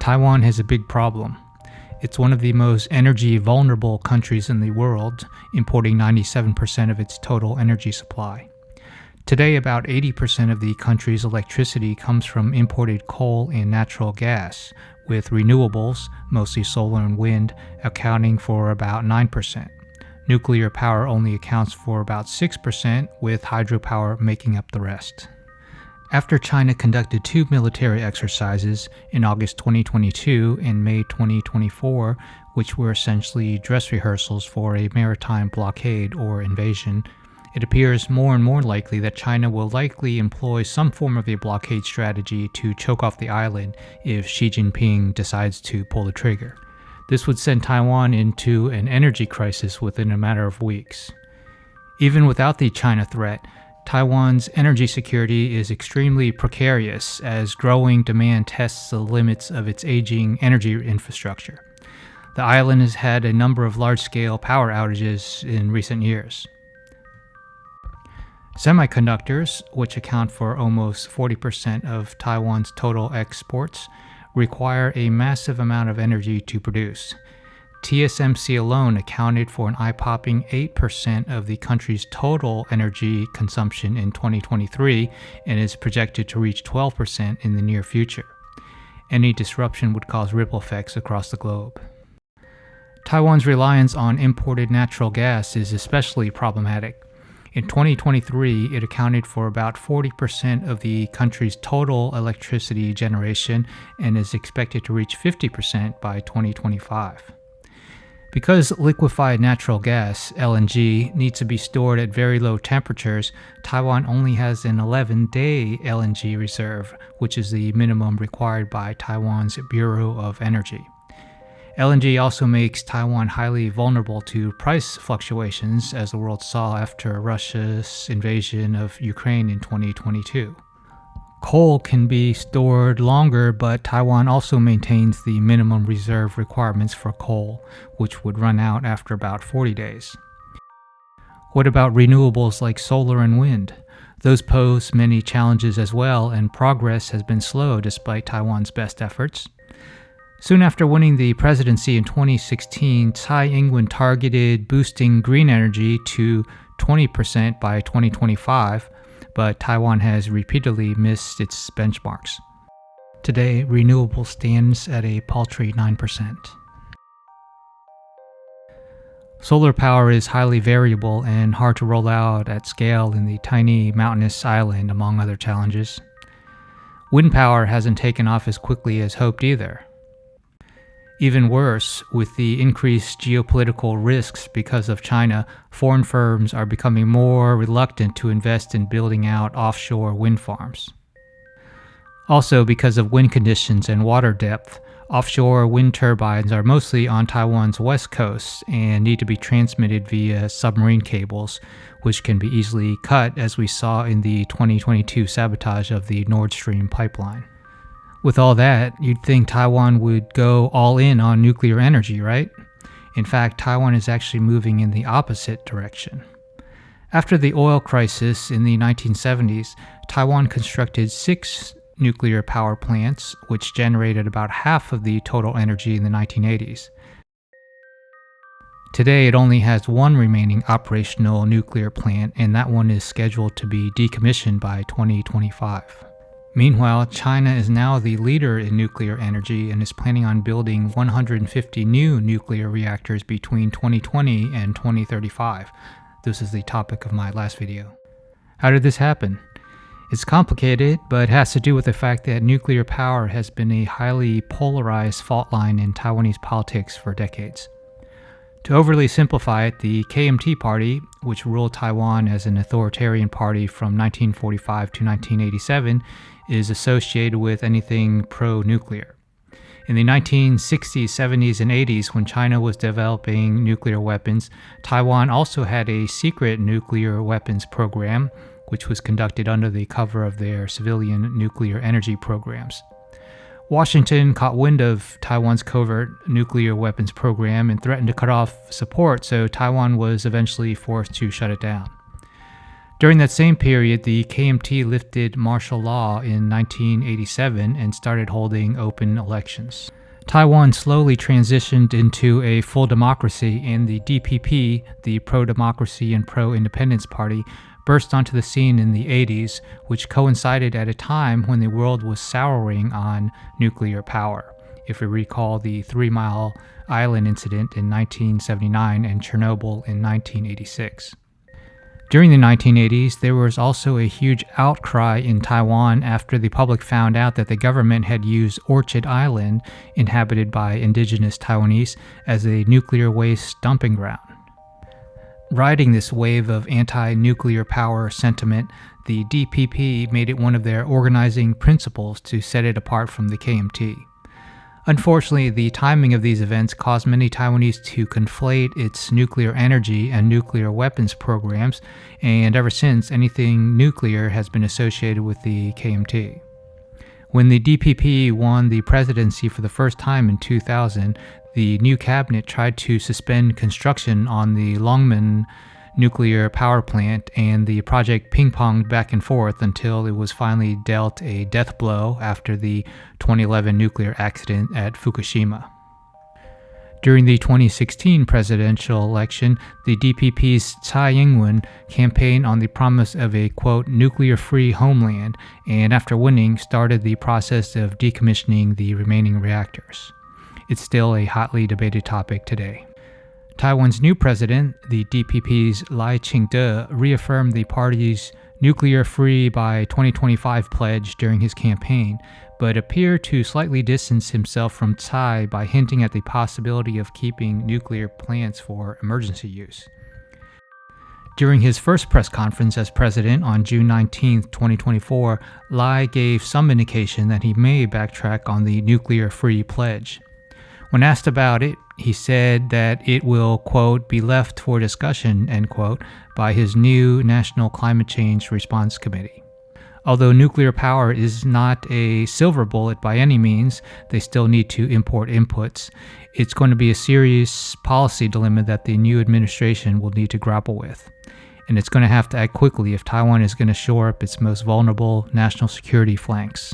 Taiwan has a big problem. It's one of the most energy vulnerable countries in the world, importing 97% of its total energy supply. Today, about 80% of the country's electricity comes from imported coal and natural gas, with renewables, mostly solar and wind, accounting for about 9%. Nuclear power only accounts for about 6%, with hydropower making up the rest. After China conducted two military exercises in August 2022 and May 2024, which were essentially dress rehearsals for a maritime blockade or invasion, it appears more and more likely that China will likely employ some form of a blockade strategy to choke off the island if Xi Jinping decides to pull the trigger. This would send Taiwan into an energy crisis within a matter of weeks. Even without the China threat, Taiwan's energy security is extremely precarious as growing demand tests the limits of its aging energy infrastructure. The island has had a number of large-scale power outages in recent years. Semiconductors, which account for almost 40% of Taiwan's total exports, require a massive amount of energy to produce. TSMC alone accounted for an eye-popping 8% of the country's total energy consumption in 2023 and is projected to reach 12% in the near future. Any disruption would cause ripple effects across the globe. Taiwan's reliance on imported natural gas is especially problematic. In 2023, it accounted for about 40% of the country's total electricity generation and is expected to reach 50% by 2025. Because liquefied natural gas, LNG, needs to be stored at very low temperatures, Taiwan only has an 11-day LNG reserve, which is the minimum required by Taiwan's Bureau of Energy. LNG also makes Taiwan highly vulnerable to price fluctuations, as the world saw after Russia's invasion of Ukraine in 2022. Coal can be stored longer, but Taiwan also maintains the minimum reserve requirements for coal, which would run out after about 40 days. What about renewables like solar and wind? Those pose many challenges as well, and progress has been slow despite Taiwan's best efforts. Soon after winning the presidency in 2016, Tsai Ing-wen targeted boosting green energy to 20% by 2025, but Taiwan has repeatedly missed its benchmarks. Today, renewable stands at a paltry 9%. Solar power is highly variable and hard to roll out at scale in the tiny mountainous island, among other challenges. Wind power hasn't taken off as quickly as hoped either. Even worse, with the increased geopolitical risks because of China, foreign firms are becoming more reluctant to invest in building out offshore wind farms. Also, because of wind conditions and water depth, offshore wind turbines are mostly on Taiwan's west coast and need to be transmitted via submarine cables, which can be easily cut, as we saw in the 2022 sabotage of the Nord Stream pipeline. With all that, you'd think Taiwan would go all in on nuclear energy, right? In fact, Taiwan is actually moving in the opposite direction. After the oil crisis in the 1970s, Taiwan constructed 6 nuclear power plants, which generated about half of the total energy in the 1980s. Today, it only has one remaining operational nuclear plant, and that one is scheduled to be decommissioned by 2025. Meanwhile, China is now the leader in nuclear energy and is planning on building 150 new nuclear reactors between 2020 and 2035. This is the topic of my last video. How did this happen? It's complicated, but has to do with the fact that nuclear power has been a highly polarized fault line in Taiwanese politics for decades. To overly simplify it, the KMT party, which ruled Taiwan as an authoritarian party from 1945 to 1987, is associated with anything pro-nuclear. In the 1960s, 70s, and 80s, when China was developing nuclear weapons, Taiwan also had a secret nuclear weapons program, which was conducted under the cover of their civilian nuclear energy programs. Washington caught wind of Taiwan's covert nuclear weapons program and threatened to cut off support, so Taiwan was eventually forced to shut it down. During that same period, the KMT lifted martial law in 1987 and started holding open elections. Taiwan slowly transitioned into a full democracy, and the DPP, the pro-democracy and pro-independence party, burst onto the scene in the 80s, which coincided at a time when the world was souring on nuclear power. If we recall the 3 Mile Island incident in 1979 and Chernobyl in 1986. During the 1980s, there was also a huge outcry in Taiwan after the public found out that the government had used Orchid Island, inhabited by indigenous Taiwanese, as a nuclear waste dumping ground. Riding this wave of anti-nuclear power sentiment, the DPP made it one of their organizing principles to set it apart from the KMT. Unfortunately, the timing of these events caused many Taiwanese to conflate its nuclear energy and nuclear weapons programs, and ever since, anything nuclear has been associated with the KMT. When the DPP won the presidency for the first time in 2000, the new cabinet tried to suspend construction on the Longmen nuclear power plant, and the project ping-ponged back and forth until it was finally dealt a death blow after the 2011 nuclear accident at Fukushima. During the 2016 presidential election, the DPP's Tsai Ing-wen campaigned on the promise of a, quote, nuclear-free homeland, and after winning, started the process of decommissioning the remaining reactors. It's still a hotly debated topic today. Taiwan's new president, the DPP's Lai Ching-te, reaffirmed the party's nuclear-free by 2025 pledge during his campaign, but appeared to slightly distance himself from Tsai by hinting at the possibility of keeping nuclear plants for emergency use. During his first press conference as president on June 19, 2024, Lai gave some indication that he may backtrack on the nuclear-free pledge. When asked about it, he said that it will, quote, be left for discussion, end quote, by his new National Climate Change Response Committee. Although nuclear power is not a silver bullet by any means, they still need to import inputs. It's going to be a serious policy dilemma that the new administration will need to grapple with. And it's going to have to act quickly if Taiwan is going to shore up its most vulnerable national security flanks.